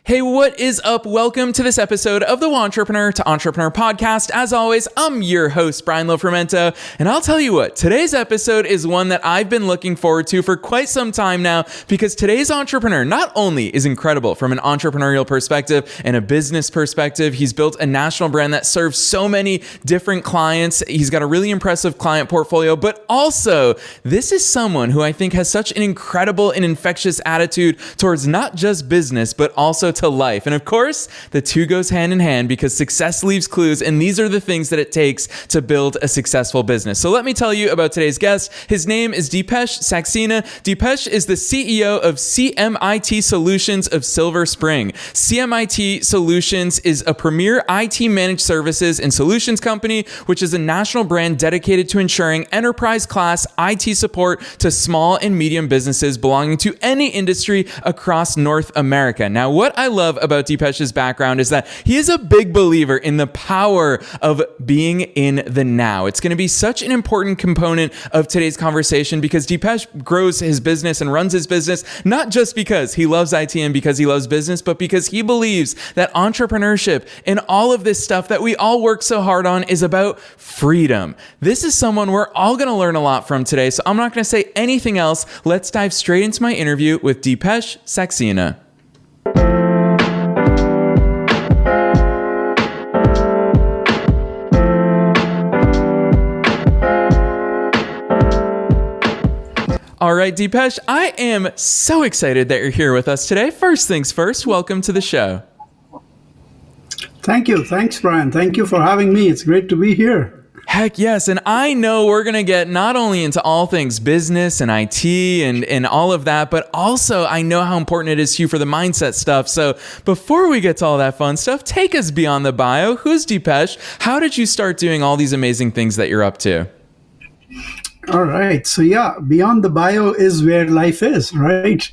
Hey, what is up? Welcome to this episode of the Entrepreneur to Entrepreneur podcast. As always, I'm your host, Brian Lofermento, and I'll tell you what, today's episode is one that I've been looking forward to for quite some time now, because today's entrepreneur not only is incredible from an entrepreneurial perspective and a business perspective, he's built a national brand that serves so many different clients. He's got a really impressive client portfolio, but also this is someone who I think has such an incredible and infectious attitude towards not just business, but also to life. And of course, the two goes hand in hand because success leaves clues, and these are the things that it takes to build a successful business. So let me tell you about today's guest. His name is Deepesh Saxena. Deepesh is the CEO of CMIT Solutions of Silver Spring. CMIT Solutions is a premier IT managed services and solutions company, which is a national brand dedicated to ensuring enterprise class IT support to small and medium businesses belonging to any industry across North America. Now, what I love about Deepesh's background is that he is a big believer in the power of being in the now. It's going to be such an important component of today's conversation because Deepesh grows his business and runs his business not just because he loves IT and because he loves business, but because he believes that entrepreneurship and all of this stuff that we all work so hard on is about freedom. This is someone we're all going to learn a lot from today, so I'm not going to say anything else. Let's dive straight into my interview with Deepesh Saxena. All right, Deepesh, I am so excited that you're here with us today. First things first, welcome to the show. Thank you. Thanks, Brian. Thank you for having me. It's great to be here. Heck yes. And I know we're going to get not only into all things business and IT and all of that, but also I know how important it is to you for the mindset stuff. So before we get to all that fun stuff, take us beyond the bio. Who's Deepesh? How did you start doing all these amazing things that you're up to? All right. So yeah, beyond the bio is where life is, right?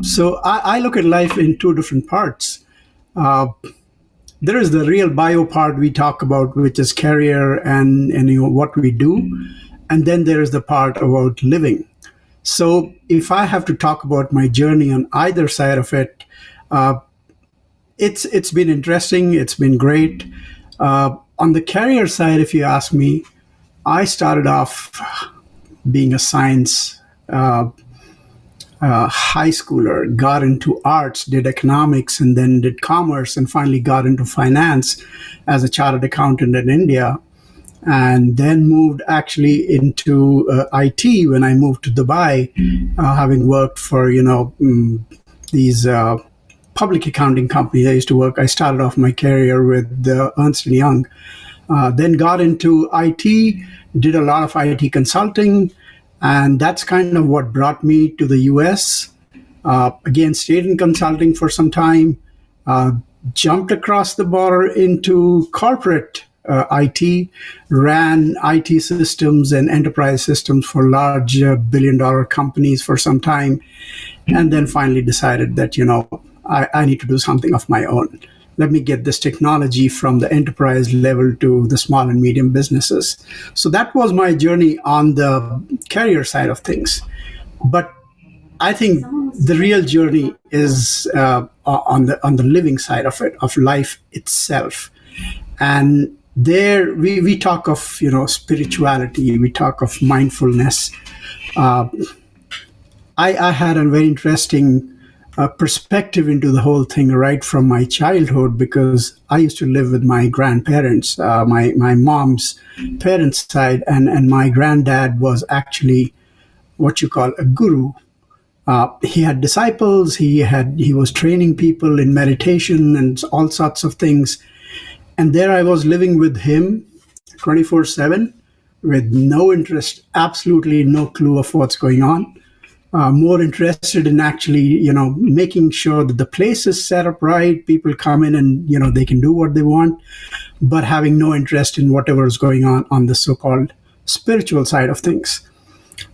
So I look at life in two different parts. There is the real bio part we talk about, which is career and what we do. And then there is the part about living. So if I have to talk about my journey on either side of it, it's been interesting. It's been great. On the career side, if you ask me, I started off being a science high schooler, got into arts, did economics, and then did commerce, and finally got into finance as a chartered accountant in India, and then moved actually into IT when I moved to Dubai, having worked for these public accounting companies I used to work. I started off my career with Ernst & Young, then got into IT, did a lot of IT consulting, and that's kind of what brought me to the US. Again, stayed in consulting for some time, jumped across the border into corporate IT, ran IT systems and enterprise systems for large billion-dollar companies for some time, and then finally decided that, I need to do something of my own. Let me get this technology from the enterprise level to the small and medium businesses. So that was my journey on the career side of things. But I think the real journey is on the living side of it, of life itself. And there we talk of spirituality, we talk of mindfulness. I had a very interesting perspective into the whole thing right from my childhood, because I used to live with my grandparents, my mom's parents' side, and my granddad was actually what you call a guru. He had disciples, he was training people in meditation and all sorts of things. And there I was living with him 24/7 with no interest, absolutely no clue of what's going on. More interested in actually, making sure that the place is set up right, people come in and, they can do what they want, but having no interest in whatever is going on the so-called spiritual side of things.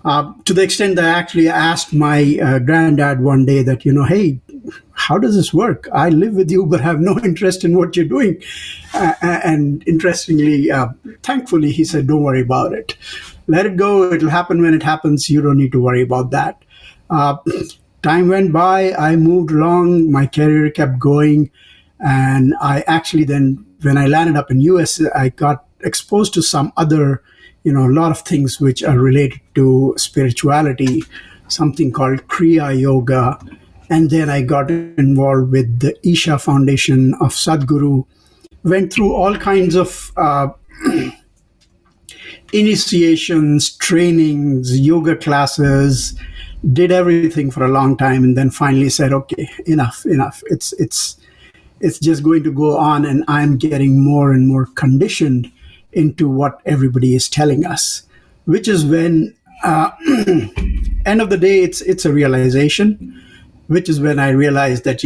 To the extent that I actually asked my granddad one day that, hey, how does this work? I live with you, but have no interest in what you're doing. And interestingly, thankfully, he said, don't worry about it. Let it go. It'll happen when it happens. You don't need to worry about that. time went by, I moved along, my career kept going, and I actually then, when I landed up in US, I got exposed to some other, a lot of things which are related to spirituality, something called Kriya Yoga. And then I got involved with the Isha Foundation of Sadhguru, went through all kinds of initiations, trainings, yoga classes, did everything for a long time, and then finally said, okay, enough. It's just going to go on, and I'm getting more and more conditioned into what everybody is telling us, which is when, end of the day, it's a realization, which is when I realized that,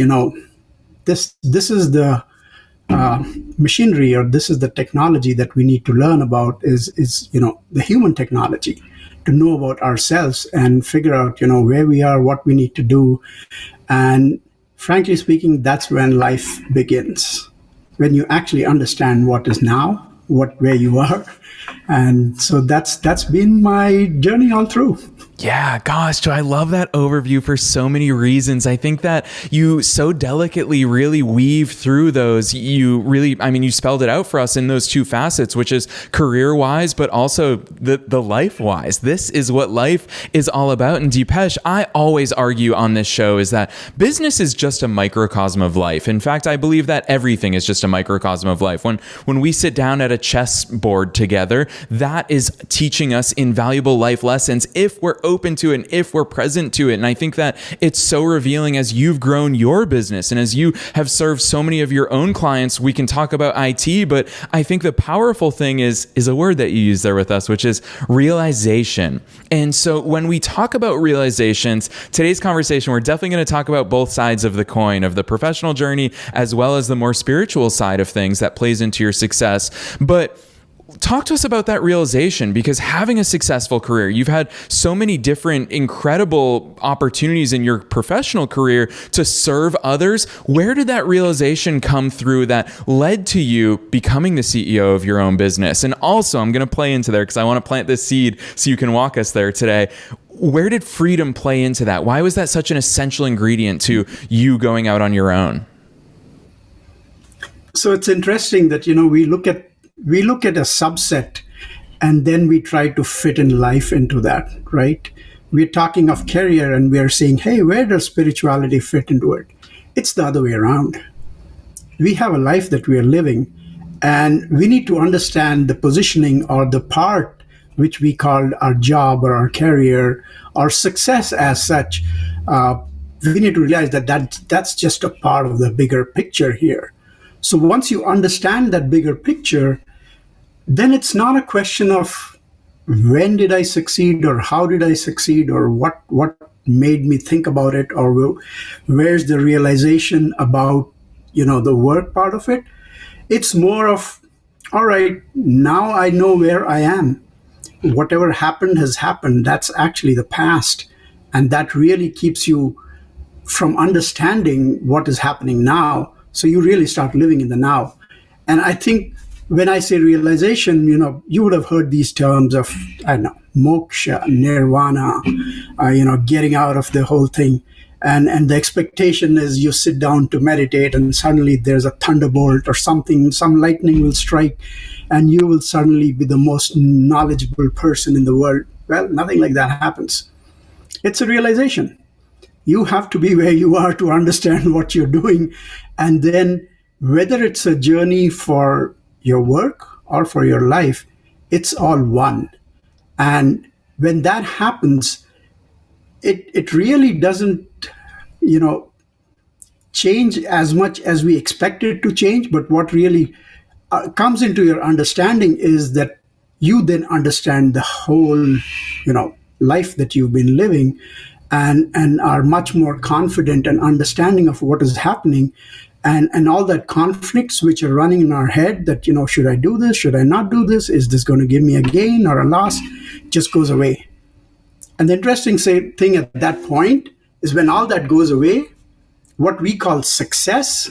this is the machinery, or this is the technology that we need to learn about, is the human technology, to know about ourselves and figure out where we are, what we need to do. And frankly speaking, that's when life begins, when you actually understand what is now, where you are. And so that's been my journey all through. Yeah, gosh, Joe, I love that overview for so many reasons. I think that you so delicately really weave through those. You spelled it out for us in those two facets, which is career-wise, but also the life-wise. This is what life is all about. And Deepesh, I always argue on this show is that business is just a microcosm of life. In fact, I believe that everything is just a microcosm of life. When we sit down at a chessboard together, that is teaching us invaluable life lessons if we're open to it and if we're present to it. And I think that it's so revealing as you've grown your business and as you have served so many of your own clients. We can talk about IT, but I think the powerful thing is a word that you use there with us, which is realization. And so when we talk about realizations, today's conversation, we're definitely going to talk about both sides of the coin, of the professional journey as well as the more spiritual side of things that plays into your success. But talk to us about that realization, because having a successful career, you've had so many different incredible opportunities in your professional career to serve others. Where did that realization come through that led to you becoming the CEO of your own business? And also, I'm going to play into there because I want to plant this seed so you can walk us there today. Where did freedom play into that? Why was that such an essential ingredient to you going out on your own? So it's interesting that, we look at a subset and then we try to fit in life into that, right? We're talking of career and we're saying, hey, where does spirituality fit into it? It's the other way around. We have a life that we are living, and we need to understand the positioning or the part which we call our job or our career or success as such. We need to realize that's just a part of the bigger picture here. So once you understand that bigger picture, then it's not a question of when did I succeed or how did I succeed or what made me think about it or where's the realization about, the work part of it. It's more of, all right, now I know where I am. Whatever happened has happened. That's actually the past. And that really keeps you from understanding what is happening now. So you really start living in the now. And I think when I say realization, you would have heard these terms of, I don't know, moksha, nirvana, getting out of the whole thing. And the expectation is you sit down to meditate and suddenly there's a thunderbolt or something, some lightning will strike and you will suddenly be the most knowledgeable person in the world. Well, nothing like that happens. It's a realization. You have to be where you are to understand what you're doing. And then whether it's a journey for your work or for your life, it's all one. And when that happens, it really doesn't, change as much as we expect it to change. But what really comes into your understanding is that you then understand the whole, life that you've been living and are much more confident and understanding of what is happening. And all that conflicts which are running in our head that, should I do this? Should I not do this? Is this going to give me a gain or a loss? Just goes away. And the interesting thing at that point is when all that goes away, what we call success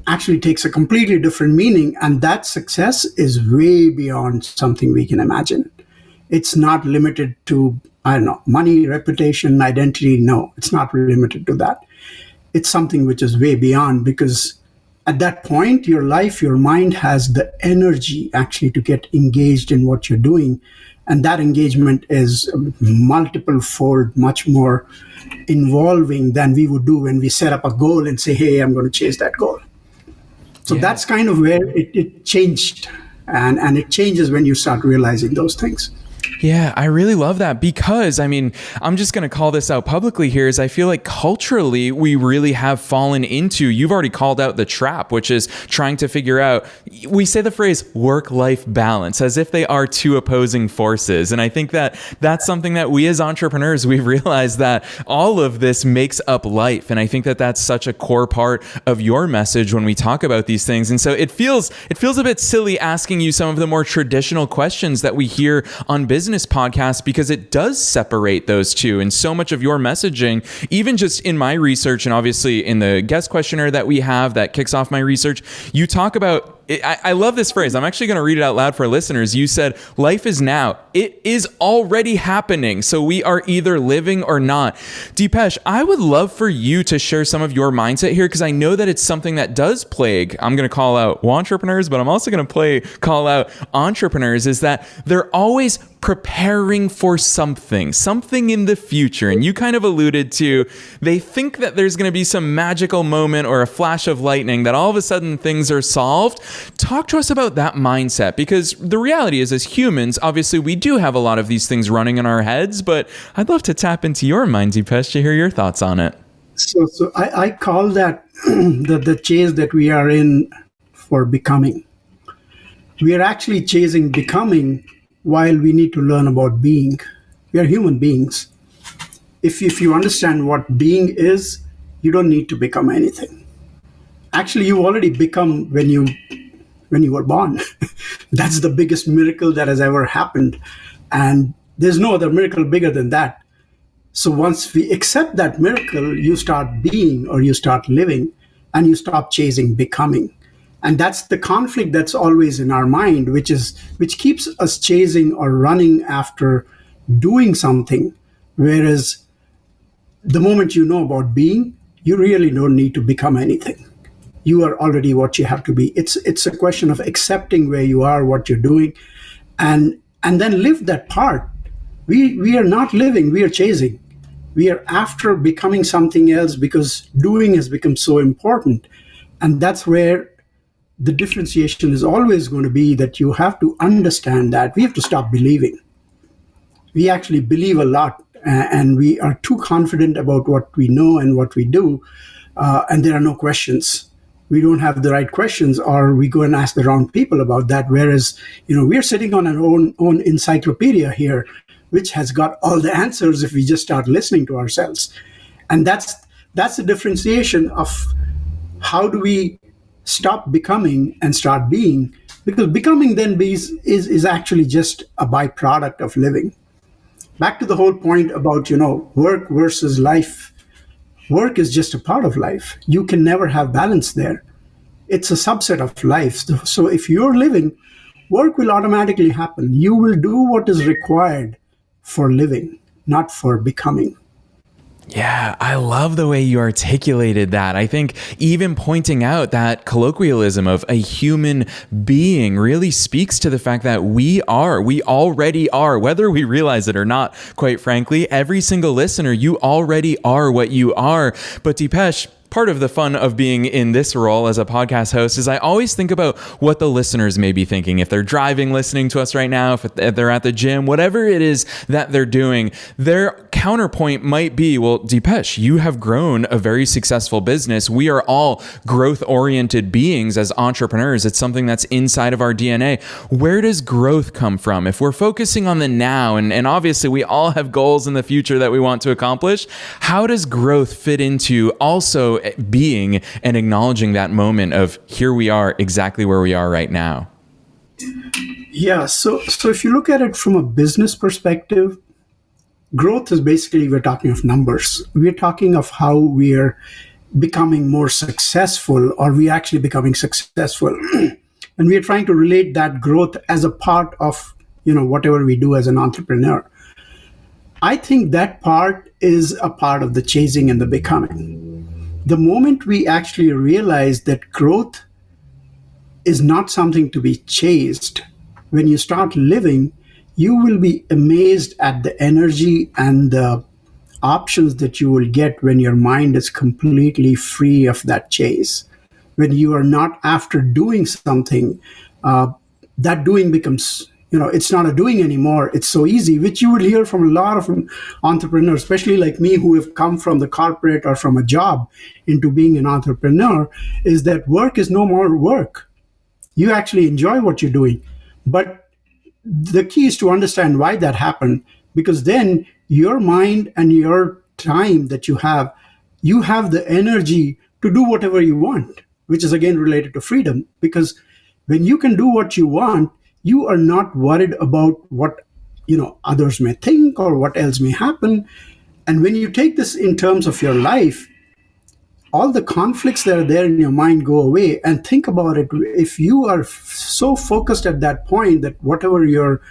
actually takes a completely different meaning. And that success is way beyond something we can imagine. It's not limited to I don't know, money, reputation, identity. No, it's not limited to that. It's something which is way beyond, because at that point, your life, your mind has the energy actually to get engaged in what you're doing. And that engagement is multiple fold, much more involving than we would do when we set up a goal and say, hey, I'm going to chase that goal. So that's kind of where it changed. And it changes when you start realizing those things. Yeah, I really love that, because I mean, I'm just going to call this out publicly here, is I feel like culturally we really have fallen into, you've already called out the trap, which is trying to figure out, we say the phrase work-life balance as if they are two opposing forces. And I think that that's something that we as entrepreneurs, we've realized that all of this makes up life. And I think that that's such a core part of your message when we talk about these things. And so it feels a bit silly asking you some of the more traditional questions that we hear on business podcasts, because it does separate those two. And so much of your messaging, even just in my research and obviously in the guest questionnaire that we have that kicks off my research, you talk about, I love this phrase. I'm actually going to read it out loud for listeners. You said, life is now. It is already happening. So we are either living or not. Deepesh, I would love for you to share some of your mindset here, because I know that it's something that does plague, I'm going to call out entrepreneurs, but I'm also going to call out entrepreneurs, is that they're always preparing for something in the future. And you kind of alluded to, they think that there's going to be some magical moment or a flash of lightning that all of a sudden things are solved. Talk to us about that mindset, because the reality is, as humans, obviously we do have a lot of these things running in our heads, but I'd love to tap into your mind, Deepesh, to hear your thoughts on it. So I call that the chase that we are in for becoming. We are actually chasing becoming while we need to learn about being. We are human beings. If you understand what being is, you don't need to become anything. Actually, you already become when you were born. That's the biggest miracle that has ever happened. And there's no other miracle bigger than that. So once we accept that miracle, you start being, or you start living, and you stop chasing becoming. And that's the conflict that's always in our mind, which keeps us chasing or running after doing something. Whereas the moment you know about being, you really don't need to become anything. You are already what you have to be. It's a question of accepting where you are, what you're doing, and then live that part. We are not living, we are chasing. We are after becoming something else because doing has become so important. And that's where the differentiation is always going to be, that you have to understand that we have to stop believing. We actually believe a lot, and we are too confident about what we know and what we do, and there are no questions. We don't have the right questions, or we go and ask the wrong people about that. Whereas, we're sitting on our own encyclopedia here, which has got all the answers if we just start listening to ourselves. And that's the differentiation of how do we stop becoming and start being, because becoming then is actually just a byproduct of living. Back to the whole point about, work versus life. Work is just a part of life. You can never have balance there. It's a subset of life. So if you're living, work will automatically happen. You will do what is required for living, not for becoming. Yeah, I love the way you articulated that. I think even pointing out that colloquialism of a human being really speaks to the fact that we already are, whether we realize it or not, quite frankly. Every single listener, you already are what you are. But Deepesh, part of the fun of being in this role as a podcast host is I always think about what the listeners may be thinking. If they're driving, listening to us right now, if they're at the gym, whatever it is that they're doing, their counterpoint might be, well, Deepesh, you have grown a very successful business. We are all growth-oriented beings as entrepreneurs. It's something that's inside of our DNA. Where does growth come from? If we're focusing on the now, and obviously we all have goals in the future that we want to accomplish, how does growth fit into also being and acknowledging that moment of here we are exactly where we are right now? Yeah, so if you look at it from a business perspective, growth is basically, we're talking of numbers. We're talking of how we're becoming more successful, or we're actually becoming successful. And we're trying to relate that growth as a part of, whatever we do as an entrepreneur. I think that part is a part of the chasing and the becoming. The moment we actually realize that growth is not something to be chased, when you start living, you will be amazed at the energy and the options that you will get when your mind is completely free of that chase. When you are not after doing something, that doing becomes, it's not a doing anymore. It's so easy, which you would hear from a lot of entrepreneurs, especially like me, who have come from the corporate or from a job into being an entrepreneur, is that work is no more work. You actually enjoy what you're doing. But the key is to understand why that happened, because then your mind and your time that you have the energy to do whatever you want, which is again related to freedom. Because when you can do what you want, you are not worried about what others may think or what else may happen. And when you take this in terms of your life, all the conflicts that are there in your mind go away. And think about it, if you are so focused at that point that whatever you're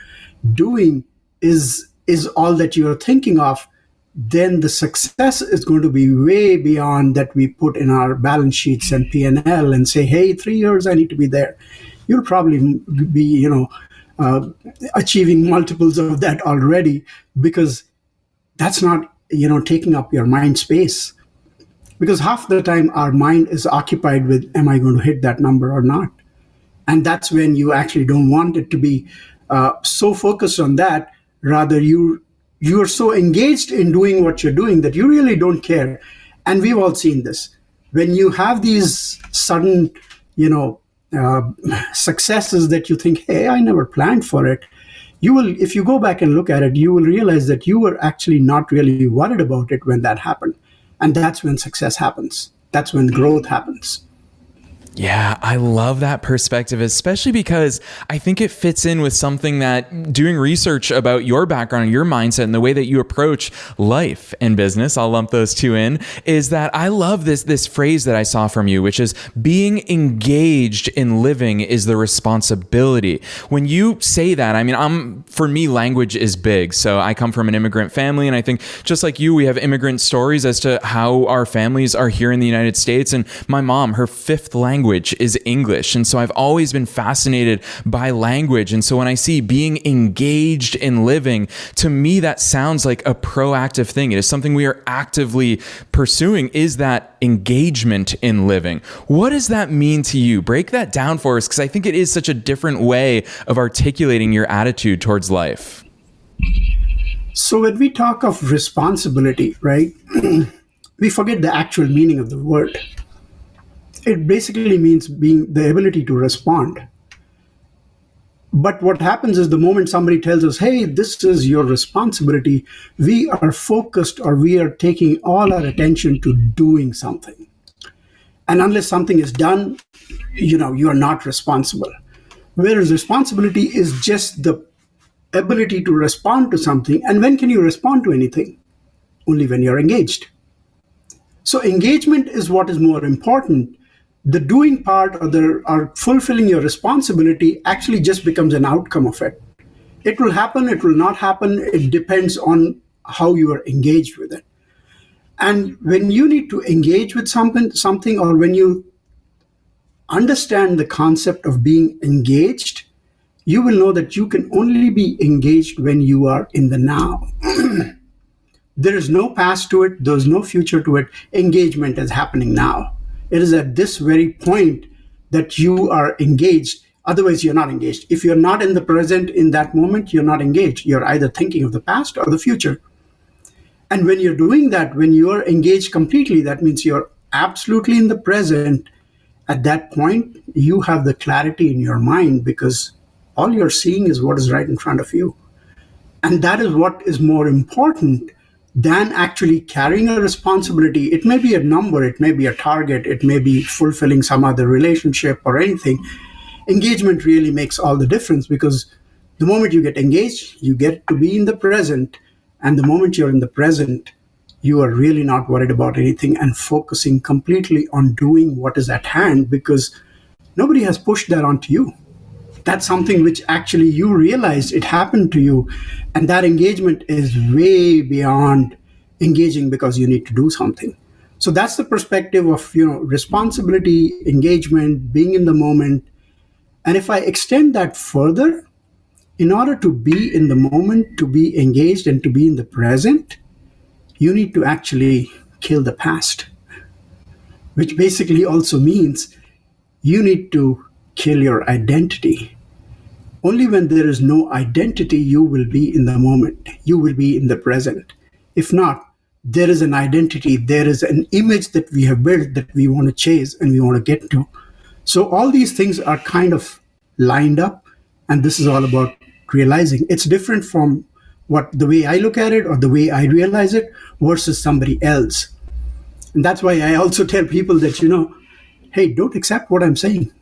doing is all that you're thinking of, then the success is going to be way beyond that we put in our balance sheets and P&L and say, hey, 3 years I need to be there. You'll probably be achieving multiples of that already, because that's not taking up your mind space. Because half the time our mind is occupied with, am I going to hit that number or not? And that's when you actually don't want it to be so focused on that. Rather, you're so engaged in doing what you're doing that you really don't care. And we've all seen this. When you have these sudden, successes that you think, hey, I never planned for it. You will, if you go back and look at it, you will realize that you were actually not really worried about it when that happened. And that's when success happens. That's when growth happens. Yeah, I love that perspective, especially because I think it fits in with something that doing research about your background, your mindset, and the way that you approach life and business, I'll lump those two in, is that I love this phrase that I saw from you, which is being engaged in living is the responsibility. When you say that, I mean, for me, language is big. So I come from an immigrant family, and I think just like you, we have immigrant stories as to how our families are here in the United States. And my mom, her fifth language is English. And so I've always been fascinated by language. And so when I see being engaged in living, to me, that sounds like a proactive thing. It is something we are actively pursuing, is that engagement in living. What does that mean to you? Break that down for us, because I think it is such a different way of articulating your attitude towards life. So when we talk of responsibility, right, we forget the actual meaning of the word. It basically means being the ability to respond. But what happens is the moment somebody tells us, hey, this is your responsibility, we are focused, or we are taking all our attention to doing something. And unless something is done, you are not responsible. Whereas responsibility is just the ability to respond to something. And when can you respond to anything? Only when you're engaged. So engagement is what is more important. The doing part, or fulfilling your responsibility, actually just becomes an outcome of it. It will happen, it will not happen. It depends on how you are engaged with it. And when you need to engage with something, or when you understand the concept of being engaged, you will know that you can only be engaged when you are in the now. There is no past to it. There's no future to it. Engagement is happening now. It is at this very point that you are engaged. Otherwise, you're not engaged. If you're not in the present in that moment, you're not engaged. You're either thinking of the past or the future. And when you're doing that, when you're engaged completely, that means you're absolutely in the present. At that point, you have the clarity in your mind, because all you're seeing is what is right in front of you. And that is what is more important than actually carrying a responsibility. It may be a number, it may be a target, it may be fulfilling some other relationship or anything. Engagement really makes all the difference, because the moment you get engaged, you get to be in the present. And the moment you're in the present, you are really not worried about anything and focusing completely on doing what is at hand, because nobody has pushed that onto you. That's something which actually you realized it happened to you. And that engagement is way beyond engaging because you need to do something. So that's the perspective of, responsibility, engagement, being in the moment. And if I extend that further, in order to be in the moment, to be engaged and to be in the present, you need to actually kill the past, which basically also means you need to kill your identity. Only when there is no identity, you will be in the moment, you will be in the present. If not, there is an identity, there is an image that we have built that we want to chase and we want to get to. So all these things are kind of lined up, and this is all about realizing. It's different from what the way I look at it or the way I realize it versus somebody else. And that's why I also tell people that, hey, don't accept what I'm saying.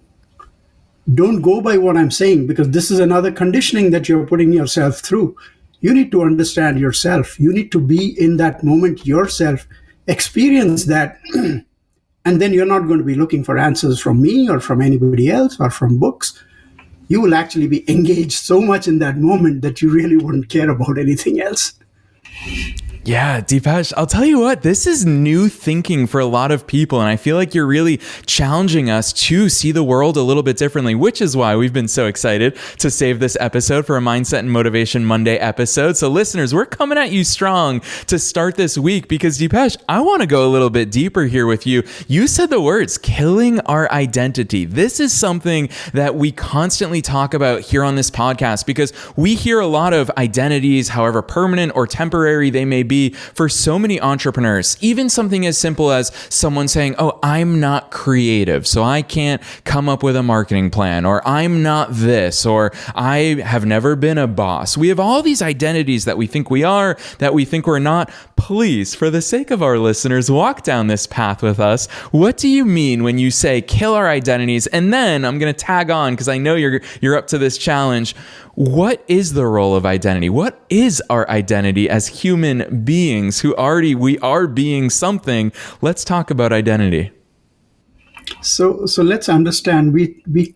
Don't go by what I'm saying, because this is another conditioning that you're putting yourself through. You need to understand yourself. You need to be in that moment yourself, experience that, and then you're not going to be looking for answers from me or from anybody else or from books. You will actually be engaged so much in that moment that you really wouldn't care about anything else. Yeah, Deepesh, I'll tell you what, this is new thinking for a lot of people, and I feel like you're really challenging us to see the world a little bit differently, which is why we've been so excited to save this episode for a Mindset and Motivation Monday episode. So listeners, we're coming at you strong to start this week because, Deepesh, I want to go a little bit deeper here with you. You said the words, killing our identity. This is something that we constantly talk about here on this podcast because we hear a lot of identities, however permanent or temporary they may be for so many entrepreneurs. Even something as simple as someone saying, oh, I'm not creative, so I can't come up with a marketing plan, or I'm not this, or I have never been a boss. We have all these identities that we think we are, that we think we're not. Please, for the sake of our listeners, walk down this path with us. What do you mean when you say kill our identities? And then I'm going to tag on, because I know you're up to this challenge. What is the role of identity? What is our identity as human beings who we are being something? Let's talk about identity. So let's understand. We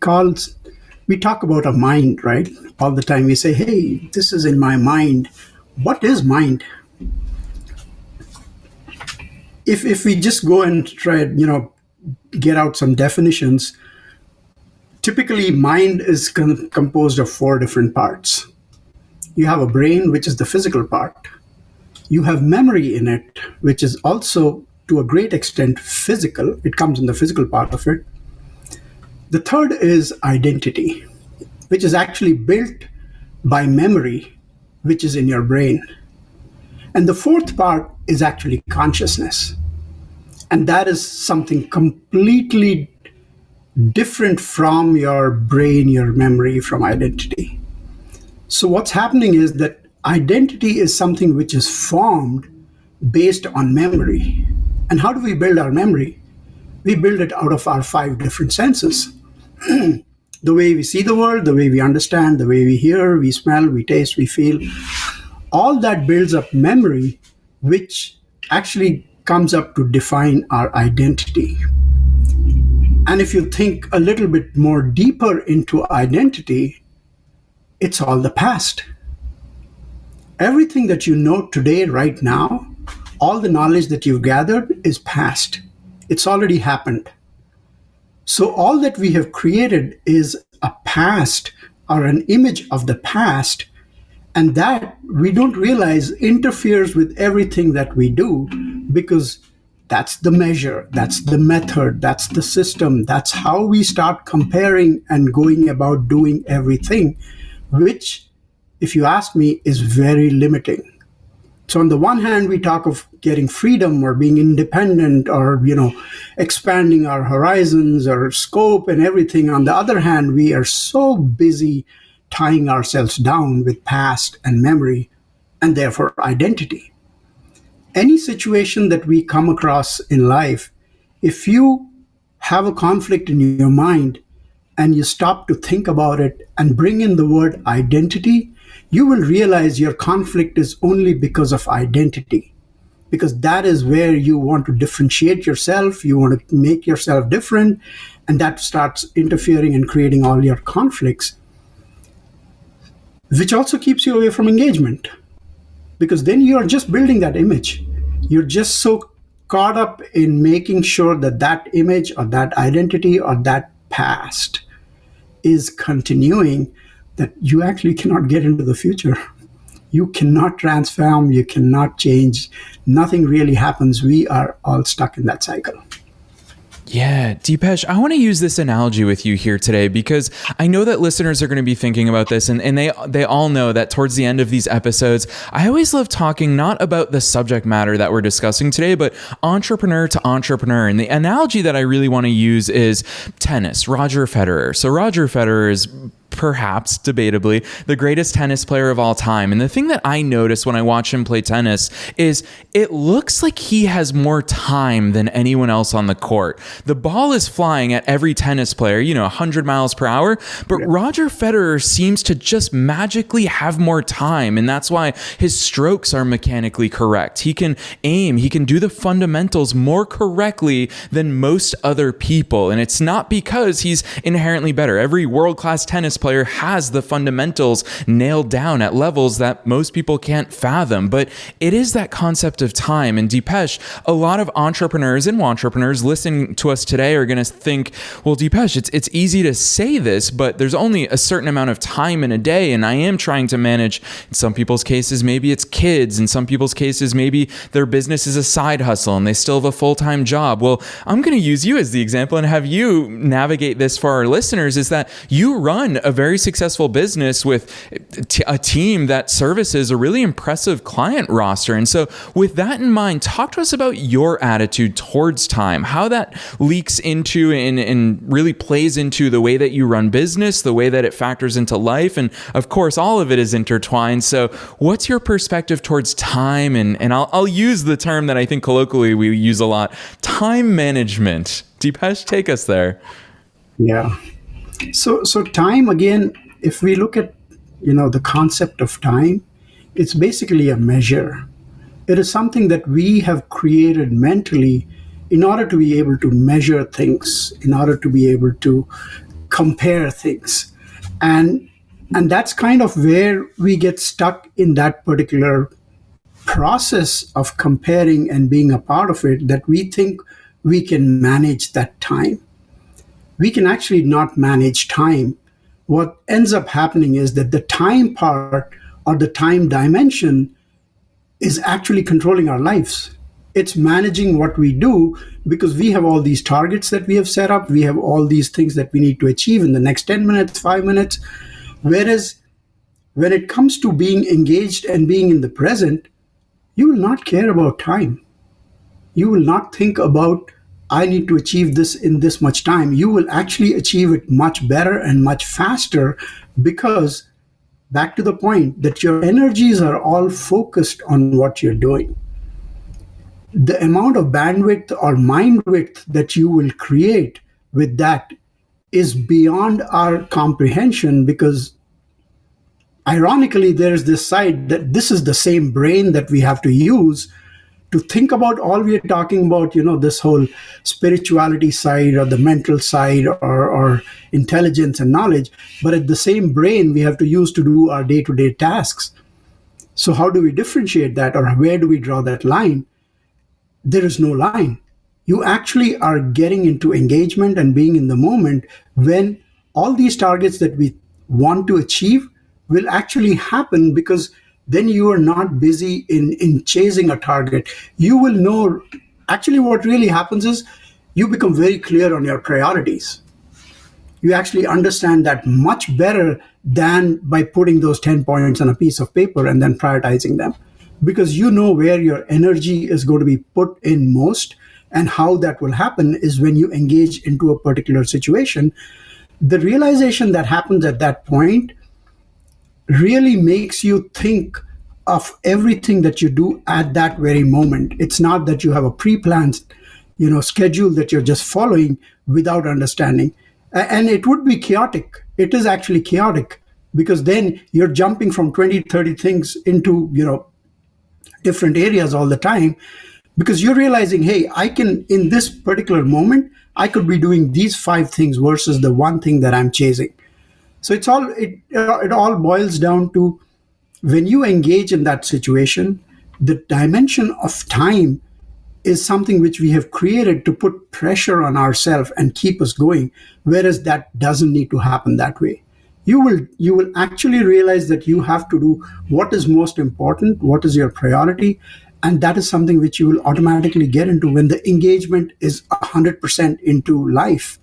talk about a mind, right? All the time we say, hey, this is in my mind. What is mind? If we just go and try, get out some definitions, typically mind is composed of 4 different parts. You have a brain, which is the physical part. You have memory in it, which is also to a great extent physical. It comes in the physical part of it. The third is identity, which is actually built by memory, which is in your brain. And the fourth part is actually consciousness. And that is something completely different from your brain, your memory, from identity. So what's happening is that identity is something which is formed based on memory. And how do we build our memory? We build it out of our 5 different senses. The way we see the world, the way we understand, the way we hear, we smell, we taste, we feel. All that builds up memory, which actually comes up to define our identity. And if you think a little bit more deeper into identity, it's all the past. Everything that you know today, right now, all the knowledge that you've gathered is past. It's already happened. So all that we have created is a past or an image of the past, and that we don't realize interferes with everything that we do, because that's the measure, that's the method, that's the system, that's how we start comparing and going about doing everything, which, if you ask me, is very limiting. So on the one hand, we talk of getting freedom or being independent or, expanding our horizons or scope and everything. On the other hand, we are so busy tying ourselves down with past and memory, and therefore identity. Any situation that we come across in life, if you have a conflict in your mind and you stop to think about it and bring in the word identity, you will realize your conflict is only because of identity, because that is where you want to differentiate yourself, you want to make yourself different, and that starts interfering and creating all your conflicts. which also keeps you away from engagement, because then you're just building that image. You're just so caught up in making sure that that image or that identity or that past is continuing, that you actually cannot get into the future. You cannot transform, you cannot change, nothing really happens. We are all stuck in that cycle. Yeah, Deepesh, I want to use this analogy with you here today because I know that listeners are going to be thinking about this, and they all know that towards the end of these episodes, I always love talking not about the subject matter that we're discussing today, but entrepreneur to entrepreneur. And the analogy that I really want to use is tennis, Roger Federer. So Roger Federer is perhaps debatably the greatest tennis player of all time. And the thing that I notice when I watch him play tennis is it looks like he has more time than anyone else on the court. The ball is flying at every tennis player, 100 miles per hour, but Roger Federer seems to just magically have more time. And that's why his strokes are mechanically correct. He can aim, he can do the fundamentals more correctly than most other people. And it's not because he's inherently better. Every world-class tennis player has the fundamentals nailed down at levels that most people can't fathom, but it is that concept of time. And Deepesh, a lot of entrepreneurs and wantrepreneurs listening to us today are going to think, well, Deepesh, it's easy to say this, but there's only a certain amount of time in a day, and I am trying to manage, in some people's cases, maybe it's kids, in some people's cases, maybe their business is a side hustle and they still have a full-time job. Well, I'm going to use you as the example and have you navigate this for our listeners, is that you run a very successful business with a team that services a really impressive client roster. And so with that in mind, talk to us about your attitude towards time, how that leaks into and really plays into the way that you run business, the way that it factors into life. And of course, all of it is intertwined. So what's your perspective towards time? And I'll use the term that I think colloquially we use a lot, time management. Deepesh, take us there. Yeah. So time, again, if we look at the concept of time, it's basically a measure. It is something that we have created mentally in order to be able to measure things, in order to be able to compare things. And that's kind of where we get stuck in that particular process of comparing and being a part of it, that we think we can manage that time. We can actually not manage time. What ends up happening is that the time part or the time dimension is actually controlling our lives. It's managing what we do because we have all these targets that we have set up. We have all these things that we need to achieve in the next 10 minutes, 5 minutes. Whereas when it comes to being engaged and being in the present, you will not care about time. You will not think about, I need to achieve this in this much time. You will actually achieve it much better and much faster because, back to the point, that your energies are all focused on what you're doing. The amount of bandwidth or mind width that you will create with that is beyond our comprehension, because ironically, there's this side that this is the same brain that we have to use to think about all we are talking about, this whole spirituality side or the mental side or intelligence and knowledge, but at the same brain we have to use to do our day-to-day tasks. So how do we differentiate that, or where do we draw that line? There is no line. You actually are getting into engagement and being in the moment when all these targets that we want to achieve will actually happen, because then you are not busy in chasing a target. You will know, actually what really happens is you become very clear on your priorities. You actually understand that much better than by putting those 10 points on a piece of paper and then prioritizing them, because you know where your energy is going to be put in most. And how that will happen is when you engage into a particular situation, the realization that happens at that point really makes you think of everything that you do at that very moment. It's not that you have a pre-planned, schedule that you're just following without understanding. And it would be chaotic. It is actually chaotic, because then you're jumping from 20, 30 things into, different areas all the time, because you're realizing, hey, I can, in this particular moment, I could be doing these 5 things versus the one thing that I'm chasing. So it all boils down to, when you engage in that situation, the dimension of time is something which we have created to put pressure on ourselves and keep us going, whereas that doesn't need to happen that way. You will actually realize that you have to do what is most important, what is your priority, and that is something which you will automatically get into when the engagement is 100% into life.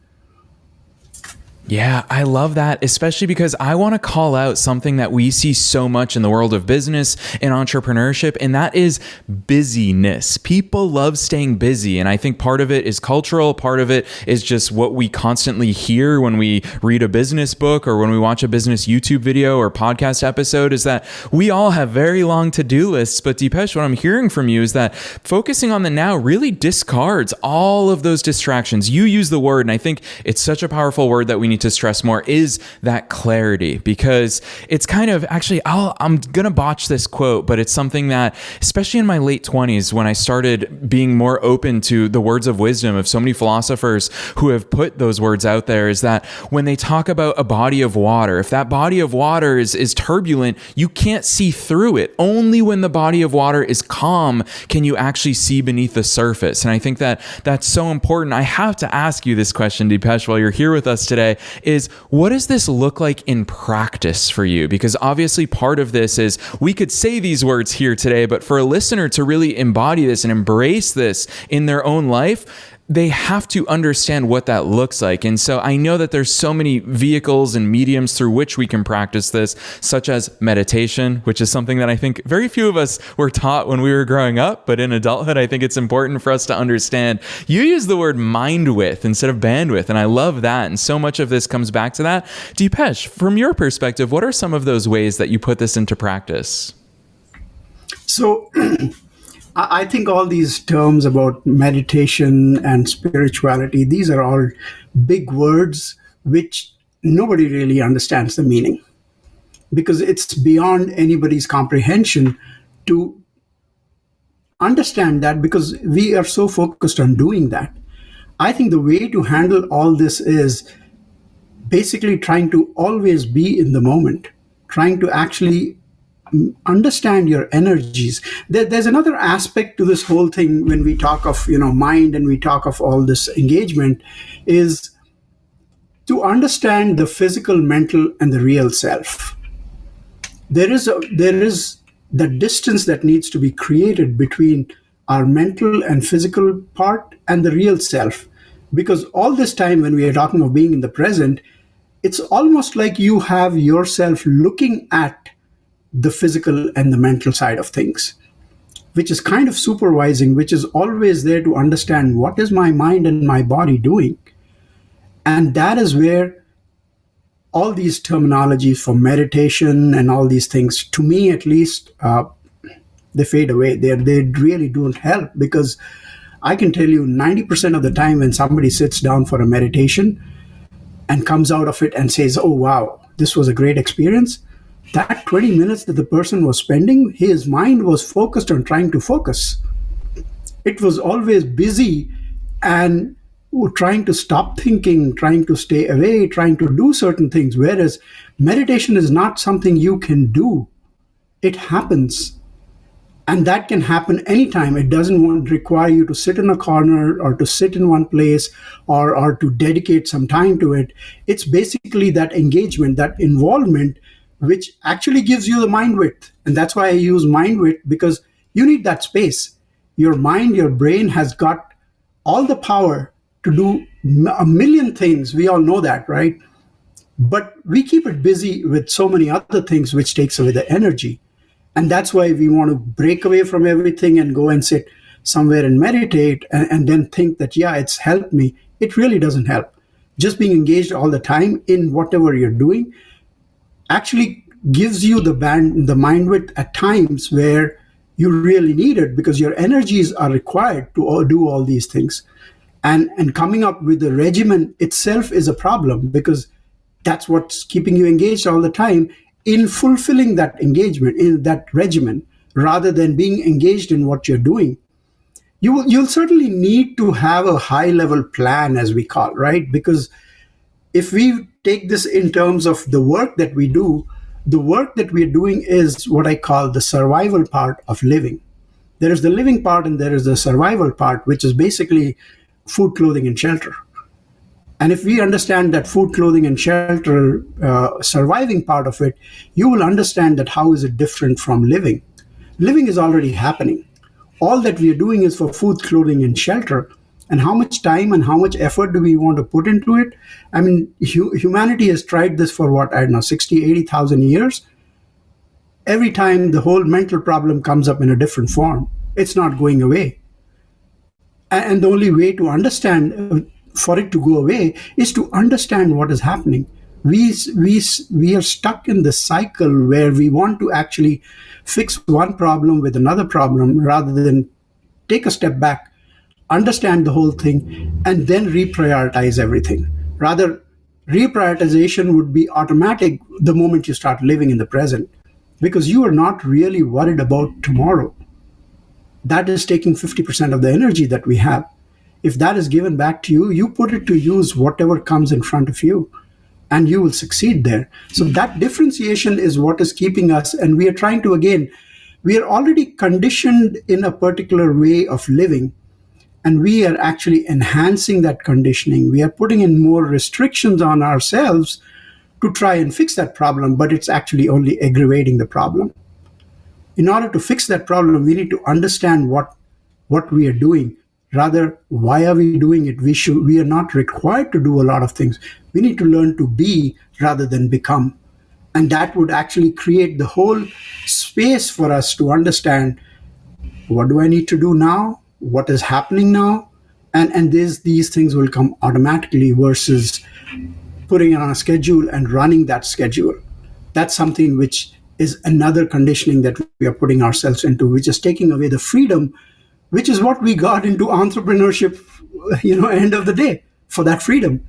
Yeah, I love that, especially because I want to call out something that we see so much in the world of business and entrepreneurship, and that is busyness. People love staying busy, and I think part of it is cultural, part of it is just what we constantly hear when we read a business book or when we watch a business YouTube video or podcast episode, is that we all have very long to-do lists. But Deepesh, what I'm hearing from you is that focusing on the now really discards all of those distractions. You use the word, and I think it's such a powerful word that we need to stress more, is that clarity, because it's kind of, actually, I'm going to botch this quote, but it's something that, especially in my late 20s, when I started being more open to the words of wisdom of so many philosophers who have put those words out there, is that when they talk about a body of water, if that body of water is turbulent, you can't see through it. Only when the body of water is calm can you actually see beneath the surface. And I think that that's so important. I have to ask you this question, Deepesh, while you're here with us today, is what does this look like in practice for you? Because obviously part of this is, we could say these words here today, but for a listener to really embody this and embrace this in their own life, they have to understand what that looks like. And so I know that there's so many vehicles and mediums through which we can practice this, such as meditation, which is something that I think very few of us were taught when we were growing up, but in adulthood, I think it's important for us to understand. You use the word mind width instead of bandwidth, and I love that. And so much of this comes back to that. Deepesh, from your perspective, what are some of those ways that you put this into practice? So I think all these terms about meditation and spirituality, these are all big words which nobody really understands the meaning, because it's beyond anybody's comprehension to understand that, because we are so focused on doing that. I think the way to handle all this is basically trying to always be in the moment, trying to actually understand your energies. There's another aspect to this whole thing when we talk of mind and we talk of all this engagement, is to understand the physical, mental, and the real self. There is the distance that needs to be created between our mental and physical part and the real self, because all this time when we are talking of being in the present, it's almost like you have yourself looking at the physical and the mental side of things, which is kind of supervising, which is always there to understand what is my mind and my body doing. And that is where all these terminologies for meditation and all these things, to me at least, they fade away. They really don't help, because I can tell you 90% of the time when somebody sits down for a meditation and comes out of it and says, oh wow, this was a great experience, that 20 minutes that the person was spending, his mind was focused on trying to focus. It was always busy and trying to stop thinking, trying to stay away, trying to do certain things. Whereas meditation is not something you can do. It happens. And that can happen anytime. It doesn't require you to sit in a corner or to sit in one place or to dedicate some time to it. It's basically that engagement, that involvement, which actually gives you the mind width. And that's why I use mind width, because you need that space. Your mind, your brain has got all the power to do a million things. We all know that, right? But we keep it busy with so many other things, which takes away the energy. And that's why we want to break away from everything and go and sit somewhere and meditate and then think that, yeah, it's helped me. It really doesn't help. Just being engaged all the time in whatever you're doing actually gives you the mind width at times where you really need it, because your energies are required to do all these things. And coming up with the regimen itself is a problem, because that's what's keeping you engaged all the time in fulfilling that engagement, in that regimen, rather than being engaged in what you're doing. You'll certainly need to have a high level plan, as we call, right? Because If we take this in terms of the work that we do, the work that we're doing is what I call the survival part of living. There is the living part and there is the survival part, which is basically food, clothing, and shelter. And if we understand that food, clothing, and shelter, surviving part of it, you will understand that how is it different from living. Living is already happening. All that we are doing is for food, clothing, and shelter. And how much time and how much effort do we want to put into it? I mean, humanity has tried this for what, I don't know, 60, 80,000 years. Every time the whole mental problem comes up in a different form, it's not going away. And the only way to understand, for it to go away, is to understand what is happening. We are stuck in the cycle where we want to actually fix one problem with another problem rather than take a step back, understand the whole thing, and then reprioritize everything. Rather, reprioritization would be automatic the moment you start living in the present, because you are not really worried about tomorrow. That is taking 50% of the energy that we have. If that is given back to you, you put it to use whatever comes in front of you, and you will succeed there. So that differentiation is what is keeping us. And we are trying to, again, we are already conditioned in a particular way of living, and we are actually enhancing that conditioning. We are putting in more restrictions on ourselves to try and fix that problem, but it's actually only aggravating the problem. In order to fix that problem, we need to understand what we are doing. Rather, why are we doing it? We are not required to do a lot of things. We need to learn to be rather than become. And that would actually create the whole space for us to understand, what do I need to do now? What is happening now? And these things will come automatically versus putting it on a schedule and running that schedule. That's something which is another conditioning that we are putting ourselves into, which is taking away the freedom, which is what we got into entrepreneurship, end of the day, for that freedom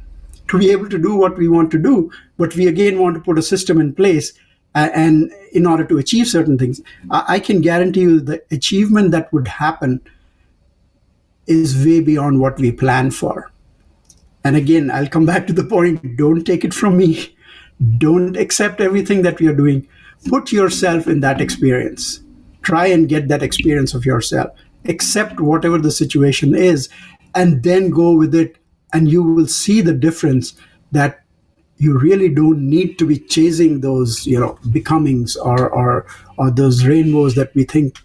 to be able to do what we want to do. But we again want to put a system in place, and in order to achieve certain things. I can guarantee you the achievement that would happen is way beyond what we plan for. And again, I'll come back to the point, don't take it from me. Don't accept everything that we are doing. Put yourself in that experience. Try and get that experience of yourself. Accept whatever the situation is, and then go with it, and you will see the difference that you really don't need to be chasing those, becomings or those rainbows that we think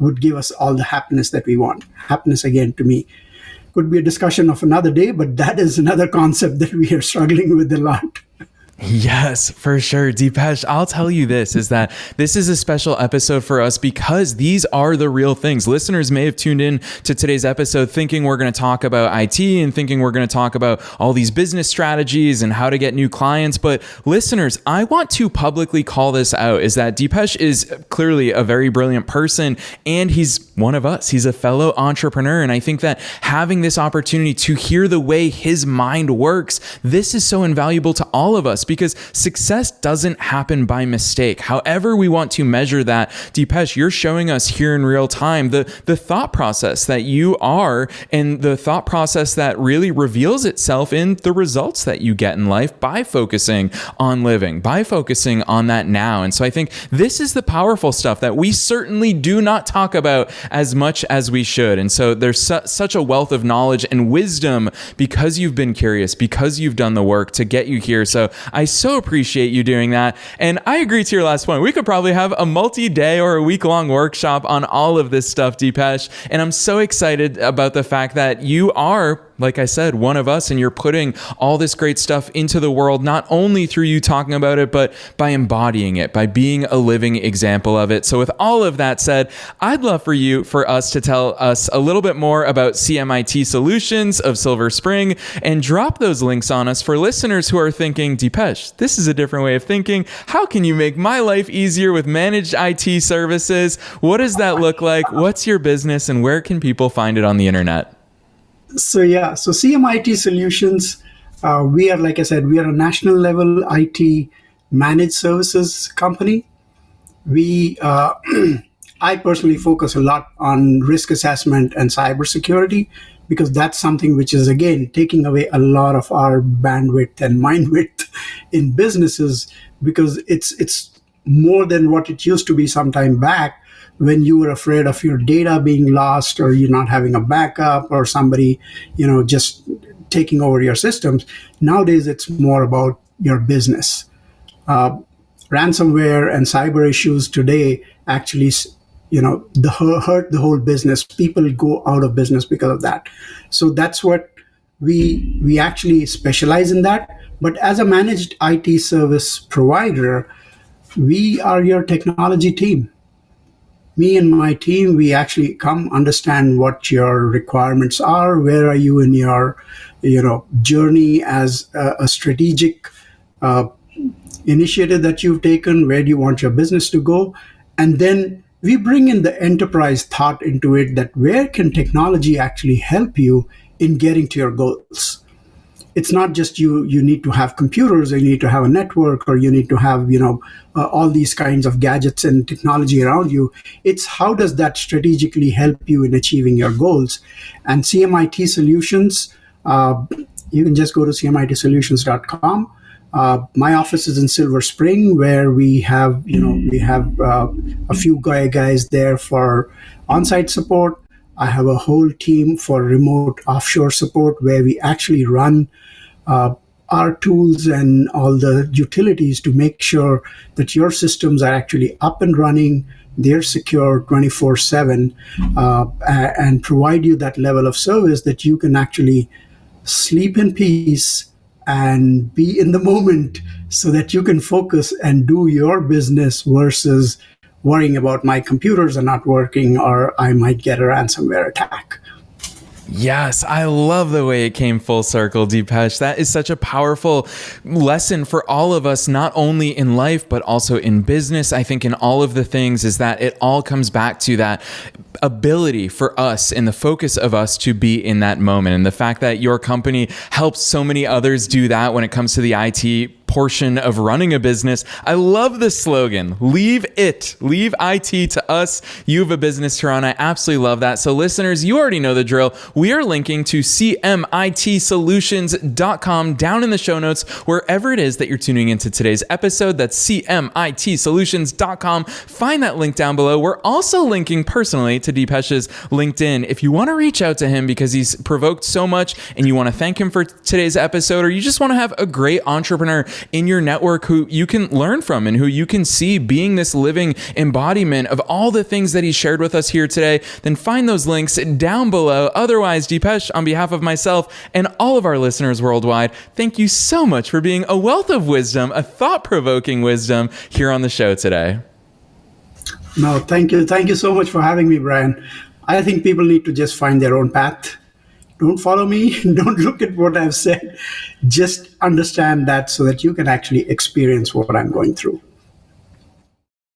would give us all the happiness that we want. Happiness, again, to me, could be a discussion of another day, but that is another concept that we are struggling with a lot. Yes, for sure. Deepesh, I'll tell you this, is that this is a special episode for us because these are the real things. Listeners may have tuned in to today's episode thinking we're going to talk about IT and thinking we're going to talk about all these business strategies and how to get new clients. But listeners, I want to publicly call this out, is that Deepesh is clearly a very brilliant person, and he's one of us. He's a fellow entrepreneur. And I think that having this opportunity to hear the way his mind works, this is so invaluable to all of us, because success doesn't happen by mistake. However we want to measure that, Deepesh, you're showing us here in real time the thought process that you are, and the thought process that really reveals itself in the results that you get in life by focusing on living, by focusing on that now. And so I think this is the powerful stuff that we certainly do not talk about as much as we should. And so there's such a wealth of knowledge and wisdom because you've been curious, because you've done the work to get you here. So I so appreciate you doing that. And I agree to your last point. We could probably have a multi-day or a week-long workshop on all of this stuff, Deepesh. And I'm so excited about the fact that you are, like I said, one of us, and you're putting all this great stuff into the world, not only through you talking about it, but by embodying it, by being a living example of it. So with all of that said, I'd love for us to tell us a little bit more about CMIT Solutions of Silver Spring, and drop those links on us for listeners who are thinking, Deepesh, this is a different way of thinking. How can you make my life easier with managed IT services? What does that look like? What's your business, and where can people find it on the internet? So CMIT Solutions, we are, like I said, we are a national level IT managed services company. We, I personally focus a lot on risk assessment and cybersecurity, because that's something which is, again, taking away a lot of our bandwidth and mind width in businesses, because it's more than what it used to be some time back, when you were afraid of your data being lost, or you not having a backup, or somebody, just taking over your systems. Nowadays, it's more about your business. Ransomware and cyber issues today actually, hurt the whole business. People go out of business because of that. So that's what we actually specialize in that. But as a managed IT service provider, we are your technology team. Me and my team, we actually come understand what your requirements are. Where are you in your, journey as a strategic initiative that you've taken? Where do you want your business to go? And then we bring in the enterprise thought into it, that where can technology actually help you in getting to your goals? It's not just you need to have computers, or you need to have a network, or you need to have, all these kinds of gadgets and technology around you. It's how does that strategically help you in achieving your goals? And CMIT Solutions, you can just go to cmitsolutions.com. My office is in Silver Spring, where we have a few guys there for on-site support. I have a whole team for remote offshore support, where we actually run our tools and all the utilities to make sure that your systems are actually up and running, they're secure 24/7, and provide you that level of service that you can actually sleep in peace and be in the moment, so that you can focus and do your business, versus worrying about my computers are not working, or I might get a ransomware attack. Yes, I love the way it came full circle, Deepesh. That is such a powerful lesson for all of us, not only in life, but also in business. I think in all of the things is that it all comes back to that ability for us and the focus of us to be in that moment. And the fact that your company helps so many others do that when it comes to the IT portion of running a business. I love the slogan, leave IT to us. You have a business to run. I absolutely love that. So listeners, you already know the drill. We are linking to cmitsolutions.com down in the show notes, wherever it is that you're tuning into today's episode. That's cmitsolutions.com. Find that link down below. We're also linking personally to Deepesh's LinkedIn. If you want to reach out to him because he's provoked so much and you want to thank him for today's episode, or you just want to have a great entrepreneur in your network who you can learn from and who you can see being this living embodiment of all the things that he shared with us here today, then find those links down below. Otherwise, Deepesh, on behalf of myself and all of our listeners worldwide, thank you so much for being a wealth of wisdom, a thought-provoking wisdom here on the show today. No, thank you. Thank you so much for having me, Brian. I think people need to just find their own path. Don't follow me. Don't look at what I've said. Just understand that, so that you can actually experience what I'm going through.